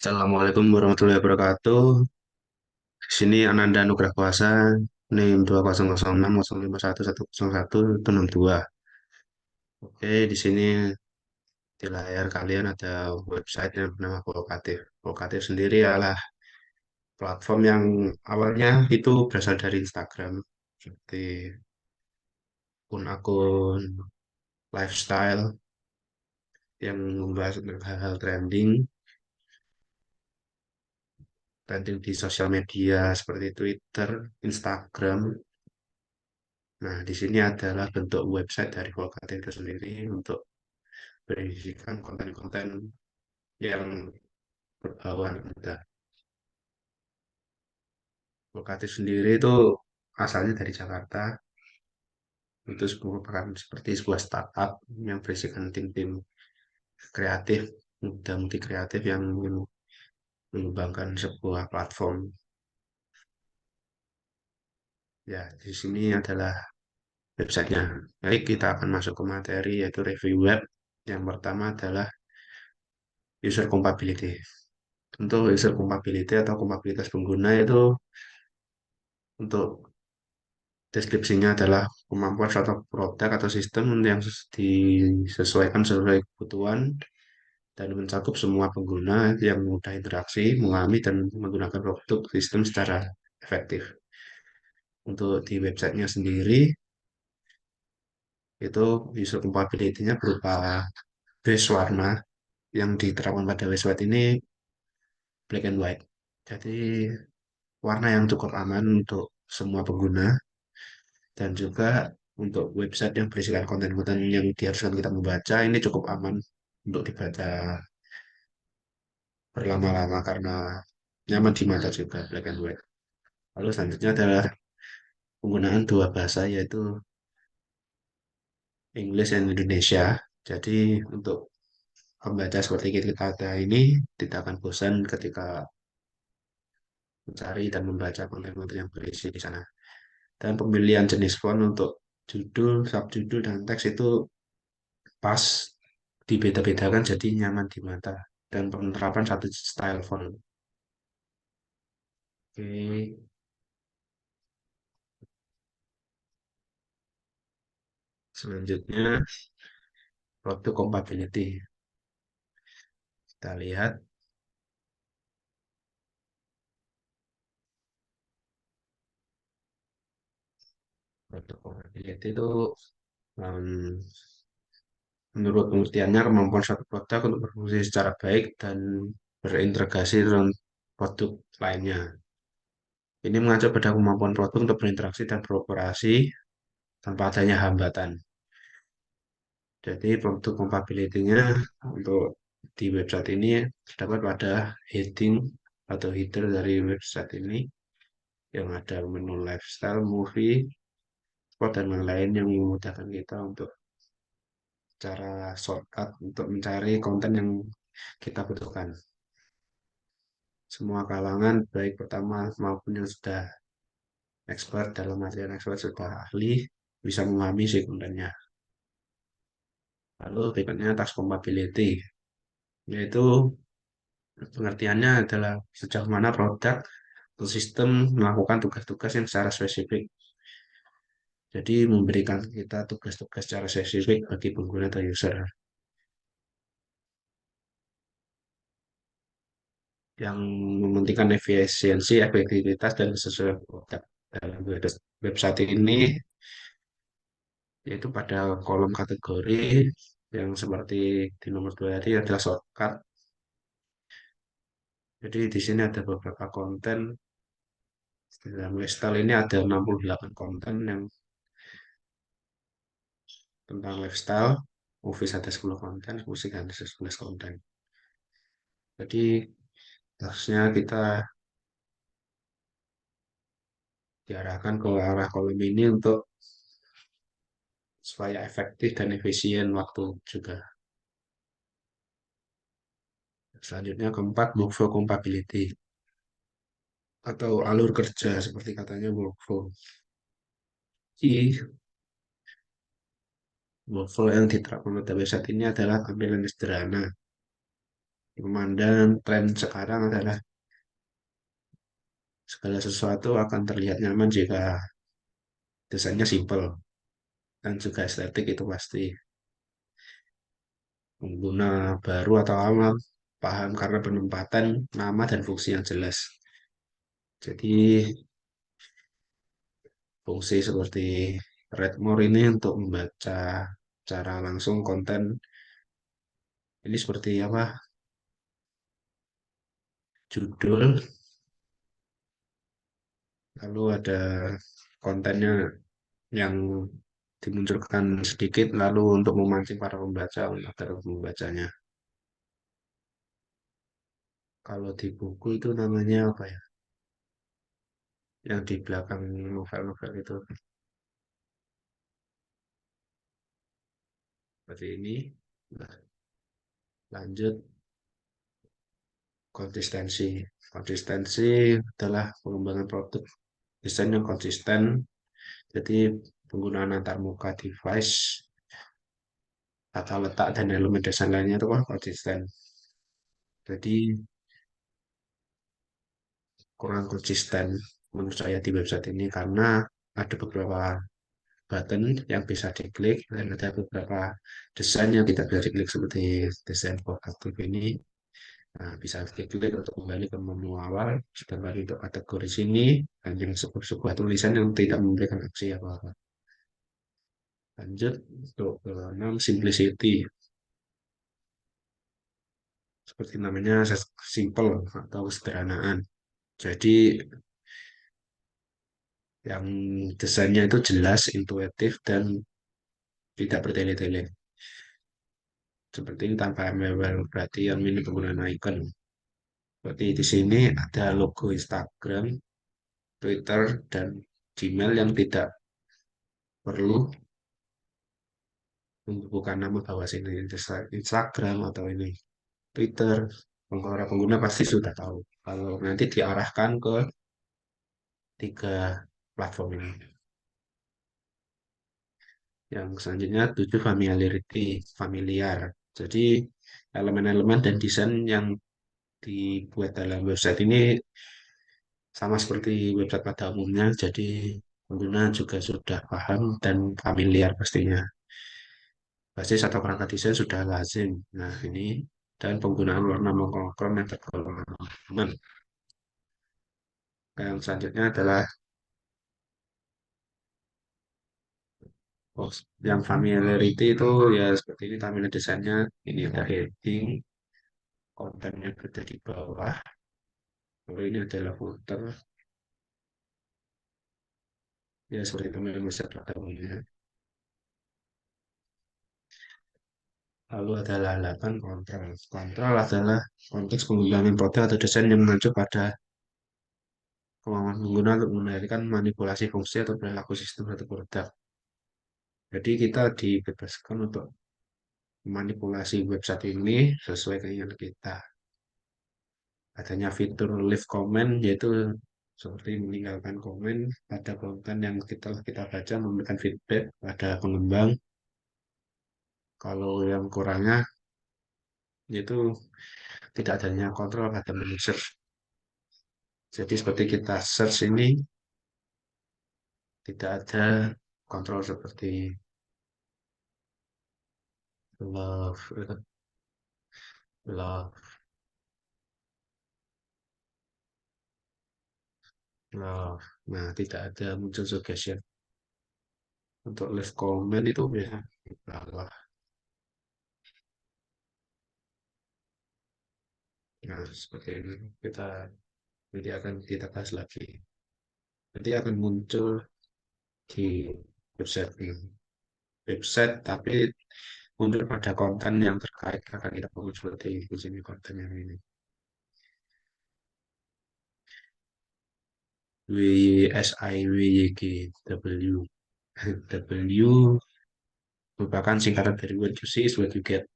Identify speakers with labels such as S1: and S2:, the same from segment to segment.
S1: Assalamualaikum warahmatullahi wabarakatuh. Di sini Ananda Nugrah Kuasa, NIM 2006 051101 102. Oke, di sini di layar kalian ada website yang bernama Volkatif. Volkatif sendiri adalah platform yang awalnya itu berasal dari Instagram, seperti akun-akun lifestyle yang membahas tentang hal-hal trending di sosial media seperti Twitter, Instagram. Nah, di sini adalah bentuk website dari Volkatif itu sendiri untuk berisikan konten-konten yang berbau anak muda. Volkatif sendiri itu asalnya dari Jakarta, itu merupakan seperti sebuah startup yang berisikan tim-tim kreatif, muda mudi kreatif yang ingin mengembangkan sebuah platform. Ya, di sini adalah websitenya. Baik, kita akan masuk ke materi yaitu review web. Yang pertama adalah user compatibility. Untuk user compatibility atau kompabilitas pengguna itu untuk deskripsinya adalah kemampuan suatu produk atau sistem yang disesuaikan sesuai kebutuhan dan mencakup semua pengguna yang mudah interaksi, mengalami dan menggunakan produk sistem secara efektif. Untuk di websitenya sendiri, itu user compatibility-nya berupa base warna yang diterapkan pada website ini black and white. Jadi warna yang cukup aman untuk semua pengguna dan juga untuk website yang berisikan konten-konten yang diharuskan kita membaca ini cukup aman untuk dibaca berlama-lama karena nyaman di mata juga black and white. Lalu selanjutnya adalah penggunaan dua bahasa yaitu English dan Indonesia. Jadi untuk pembaca seperti kita ada ini tidak akan bosan ketika mencari dan membaca konten-konten yang berisi di sana. Dan pemilihan jenis font untuk judul, subjudul, dan teks itu pas dibeda-bedakan jadi nyaman di mata dan penerapan satu style font. Oke, selanjutnya produk compatibility. Kita lihat produk compatibility itu em, menurut pengertiannya kemampuan suatu produk untuk berfungsi secara baik dan berintegrasi dengan produk lainnya. Ini mengacu pada kemampuan produk untuk berinteraksi dan beroperasi tanpa adanya hambatan. Jadi produk compatibility-nya untuk di website ini terdapat pada heading atau header dari website ini yang ada menu lifestyle, movie, sport, dan lain-lain yang memudahkan kita untuk cara shortcut untuk mencari konten yang kita butuhkan. Semua kalangan, baik pertama maupun yang sudah expert dalam artian expert sudah ahli, bisa memahami si kontennya. Lalu berikutnya task compatibility, yaitu pengertiannya adalah sejauh mana produk atau sistem melakukan tugas-tugas yang secara spesifik. Jadi memberikan kita tugas-tugas secara spesifik bagi pengguna atau user yang mementingkan efisiensi, efektivitas, dan kesesuaian produk. Dalam website ini, yaitu pada kolom kategori yang seperti di nomor 2 tadi adalah shortcut. Jadi di sini ada beberapa konten. Dalam lifestyle ini ada 68 konten yang tentang lifestyle, movies ada 10 konten, musik ada 11 konten. Jadi harusnya kita diarahkan ke arah kolom ini untuk supaya efektif dan efisien waktu juga. Selanjutnya keempat, workflow compatibility atau alur kerja seperti katanya workflow. Jadi workflow yang diterapkan pada website ini adalah tampilan sederhana, Pemandangan tren sekarang adalah segala sesuatu akan terlihat nyaman jika desainnya simpel dan juga estetik itu pasti. Pengguna baru atau lama paham karena penempatan nama dan fungsi yang jelas. Jadi fungsi seperti Read More ini untuk membaca secara langsung konten ini seperti apa? Judul, lalu ada kontennya yang dimunculkan sedikit lalu untuk memancing para pembaca agar membacanya. Kalau di buku itu namanya apa ya? Yang di belakang novel-novel itu seperti ini. Nah, lanjut konsistensi. Konsistensi adalah pengembangan produk desain yang konsisten. Jadi penggunaan antarmuka device, tata letak dan elemen desain lainnya itu kan konsisten. Jadi kurang konsisten menurut saya di website ini karena ada beberapa button yang bisa diklik dan ada beberapa desain yang tidak bisa diklik seperti desain aktif ini. Nah, bisa diklik untuk kembali ke menu awal, kembali untuk kategori sini, dan yang sebuah tulisan yang tidak memberikan aksi apa-apa. Lanjut untuk ke 6, simplicity. Seperti namanya, simple atau kesederhanaan. Jadi yang desainnya itu jelas, intuitif, dan tidak bertele-tele. Seperti ini tanpa embel berarti yang ini penggunaan icon. Seperti di sini ada logo Instagram, Twitter, dan Gmail yang tidak perlu bukan nama bawah sini Instagram atau ini Twitter. Para pengguna pasti sudah tahu kalau nanti diarahkan ke tiga platform ini. Yang selanjutnya tujuh familiarity, familiar. Jadi elemen-elemen dan desain yang dibuat dalam website ini sama seperti website pada umumnya. Jadi pengguna juga sudah paham dan familiar pastinya. Basis atau perangkat desain sudah lazim. Nah, ini dan penggunaan warna monokrom yang tergolong aman. Yang selanjutnya adalah oh, yang familiarity itu ya seperti ini tampilan desainnya. Ini ada heading, kontennya ada di bawah. Lalu ini adalah footer, ya seperti tampilan website pada umumnya. Lalu ada halaman kontrol. Kontrol adalah konteks penggunaan produk atau desain yang mengacu pada kemampuan pengguna untuk mengendalikan manipulasi fungsi atau perilaku sistem atau produk. Jadi kita dibebaskan untuk manipulasi website ini sesuai keinginan kita. Adanya fitur leave comment yaitu seperti meninggalkan komen pada konten yang kita baca memberikan feedback pada pengembang. Kalau yang kurangnya yaitu tidak adanya kontrol pada menu search. Jadi seperti kita search ini tidak ada kontrol seperti love, love, love. Nah, tidak ada muncul suggestion. Untuk leave comment itu biasa di bawah. Nah, seperti ini kita nanti akan kita bahas lagi. Nanti akan muncul di website ini. Website tapi muncul pada konten yang terkait akan kita bangun seperti di sini konten yang ini. WSIWYG W merupakan singkatan dari what you see is what you get.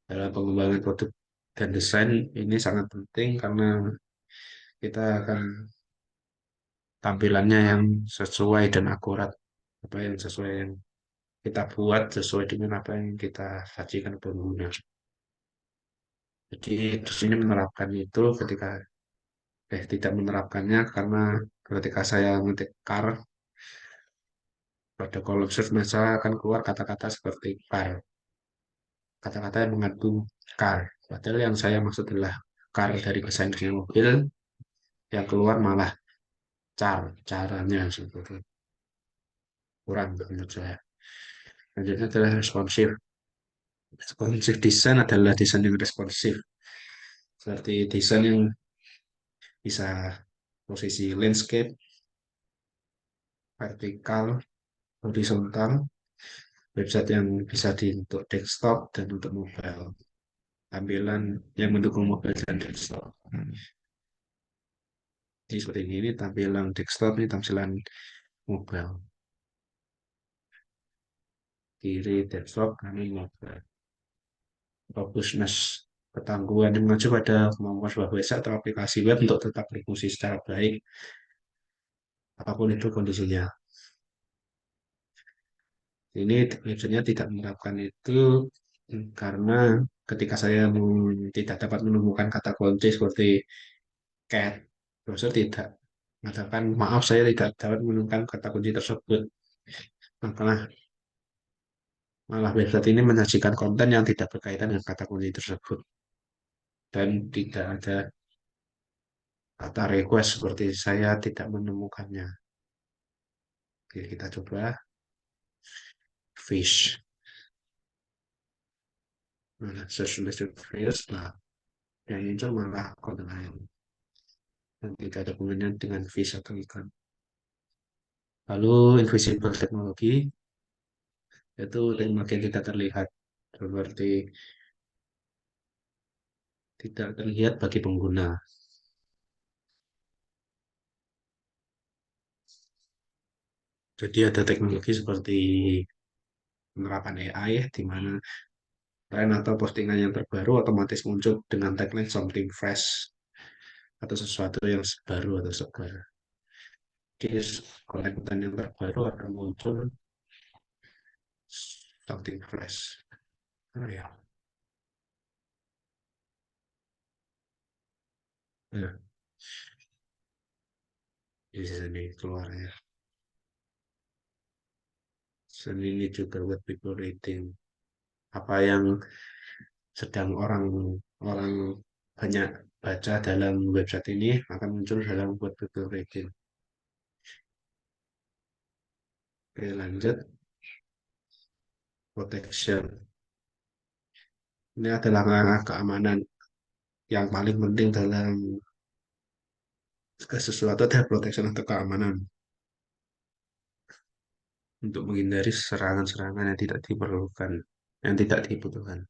S1: Dalam pengembangan produk dan desain ini sangat penting karena kita akan tampilannya yang sesuai dan akurat, apa yang sesuai yang kita buat sesuai dengan apa yang kita sajikan ke pengguna. Jadi di sini menerapkan itu ketika tidak menerapkannya karena ketika saya ngetik car pada kolom search masa akan keluar kata-kata seperti car, kata-kata yang mengandung car. Padahal yang saya maksud adalah car dari bahasa Inggrisnya mobil, yang keluar malah caranya seperti itu. Kurang menurut saya. Selanjutnya adalah responsif. Responsif design adalah desain yang responsif. Seperti desain yang bisa posisi landscape, vertikal, horizontal, website yang bisa untuk desktop dan untuk mobile. Tampilan yang mendukung mobile dan desktop. Jadi seperti ini tampilan desktop, ini tampilan mobile. Kiri desktop, kanan mobile. Robustness, ketangguhan yang mengacu pada kemampuan sebuah website atau aplikasi web untuk tetap berfungsi secara baik, apapun itu kondisinya. Ini biasanya tidak menerapkan itu karena ketika saya tidak dapat menemukan kata kunci seperti cat, browser tidak mengatakan maaf saya tidak dapat menemukan kata kunci tersebut. Maka malah website ini menyajikan konten yang tidak berkaitan dengan kata kunci tersebut dan tidak ada kata request seperti saya tidak menemukannya. Oke, kita coba fish. Nah, search listed fish. Nah, yang muncul malah konten lain dan tidak ada hubungannya dengan fish atau ikan. Lalu invisible teknologi itu teknologi yang tidak terlihat seperti tidak terlihat bagi pengguna. Jadi ada teknologi seperti penerapan AI di mana tren atau postingan yang terbaru otomatis muncul dengan tagline something fresh atau sesuatu yang baru atau segar. Jadi konten yang terbaru akan muncul something fresh. Oh, ya. Nah, di sini keluarnya. Seni ini juga buat people rating. Apa yang sedang orang orang banyak baca dalam website ini akan muncul dalam buat people rating. Oke, lanjut protection. Ini adalah langkah keamanan yang paling penting dalam sesuatu adalah protection atau keamanan untuk menghindari serangan-serangan yang tidak diperlukan, yang tidak dibutuhkan.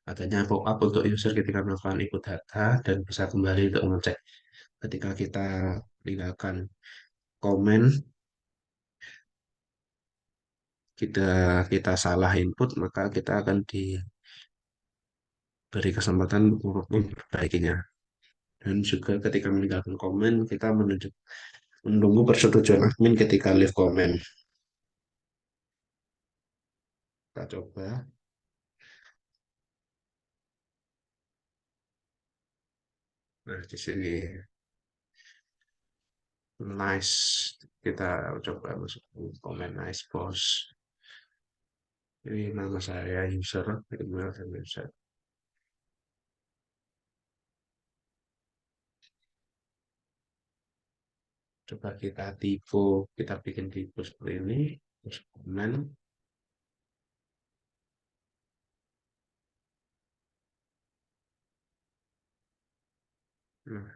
S1: Adanya pop-up untuk user ketika melakukan input data dan bisa kembali untuk mengecek ketika kita meninggalkan komen, kita kita salah input, maka kita akan diberi kesempatan untuk memperbaikinya. Dan juga ketika meninggalkan komen, kita menunggu persetujuan admin ketika leave komen. Kita coba. Nah, di sini nice. Kita coba masuk komen nice boss. Ini nama saya user, email dan website. Coba kita tipu, kita bikin tipu seperti ini. Terus komen. Nah,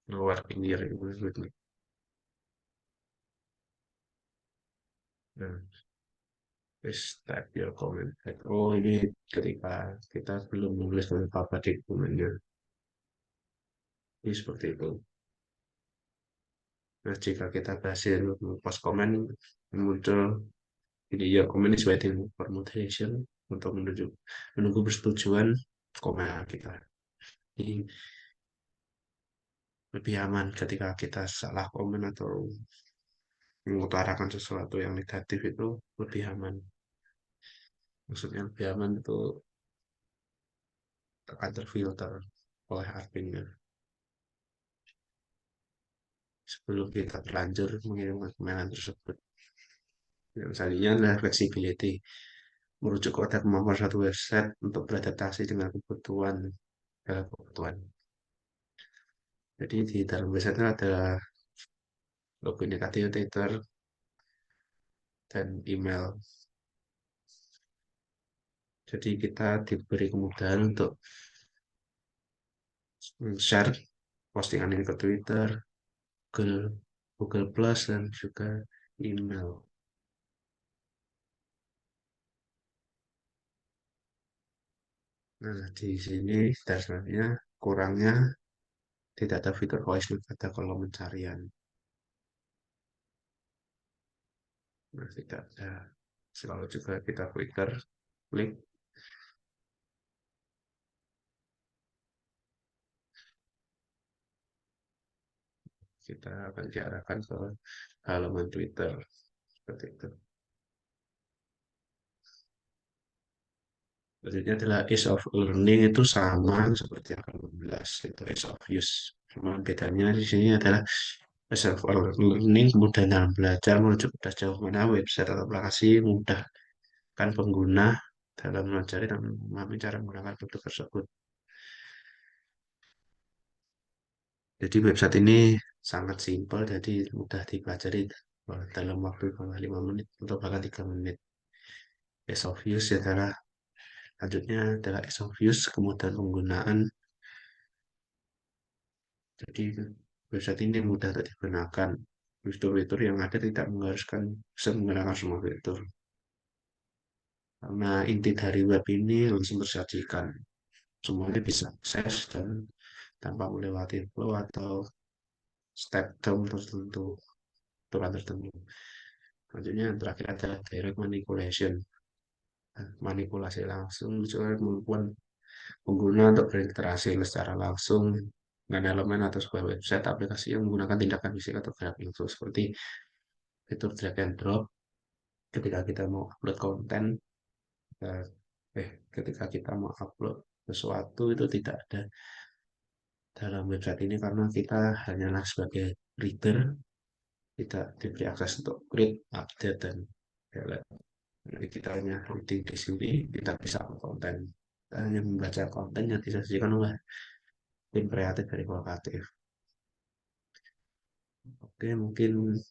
S1: keluar pinggir ini. Nah, please type your comment. Oh, ini ketika kita belum menulis apa-apa di komennya. Ini seperti itu. Nah, jika kita berhasil post komen, muncul ini ya komen is waiting for moderation untuk menunggu persetujuan komen kita. Ini lebih aman ketika kita salah komen atau mengutarakan sesuatu yang negatif itu lebih aman. Maksudnya lebih aman itu akan terfilter oleh adminnya sebelum kita terlanjur mengirimkan email tersebut. Yang selanjutnya adalah flexibility, merujuk kepada kemampuan suatu website untuk beradaptasi dengan kebutuhan dalam kebutuhan. Jadi di dalam website itu ada login Twitter dan email. Jadi kita diberi kemudahan untuk share postingan ini ke Twitter, Google, Google Plus, dan juga email. Nah, di sini dasarnya kurangnya tidak ada fitur voice note pada kolom pencarian. Nah, tidak ada. Selalu juga kita Twitter, klik, kita akan diarahkan ke halaman Twitter. Seperti itu. Selanjutnya adalah ease of learning itu sama seperti yang ke-15, itu ease of use. Cuma bedanya di sini adalah ease of learning kemudian dalam belajar menuju pada sejauh mana website atau aplikasi mudah kan pengguna dalam mempelajari dan memahami cara menggunakan produk tersebut. Jadi website ini sangat simpel, jadi mudah dipelajari dalam waktu 5 menit atau bahkan 3 menit. Ease of use adalah lanjutnya adalah ease of use, kemudahan penggunaan. Jadi website ini mudah untuk digunakan. Fitur-fitur yang ada tidak mengharuskan bisa menggunakan semua fitur. Karena inti dari web ini langsung tersajikan. Semuanya bisa akses dan tanpa melewati flow atau step down tertentu, aturan tertentu. Selanjutnya yang terakhir adalah direct manipulation. Manipulasi langsung misalnya kemampuan pengguna untuk berinteraksi secara langsung dengan elemen atau sebuah website aplikasi yang menggunakan tindakan fisik atau gerak langsung seperti fitur drag and drop ketika kita mau upload konten eh, ketika kita mau upload sesuatu itu tidak ada dalam website ini karena kita hanyalah sebagai reader, tidak diberi akses untuk create, update, dan highlight. Jadi kita hanya reading di sini, kita bisa konten. Kita hanya membaca konten yang disajikan oleh tim kreatif dari Kolektif. Oke, mungkin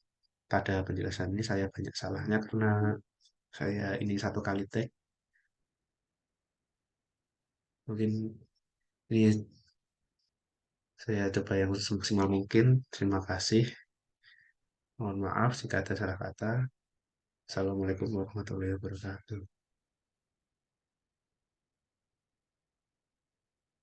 S1: pada penjelasan ini saya banyak salahnya karena saya ini satu kali tag. Mungkin ini saya coba yang semaksimal mungkin. Terima kasih. Mohon maaf jika ada salah kata. Assalamualaikum warahmatullahi wabarakatuh.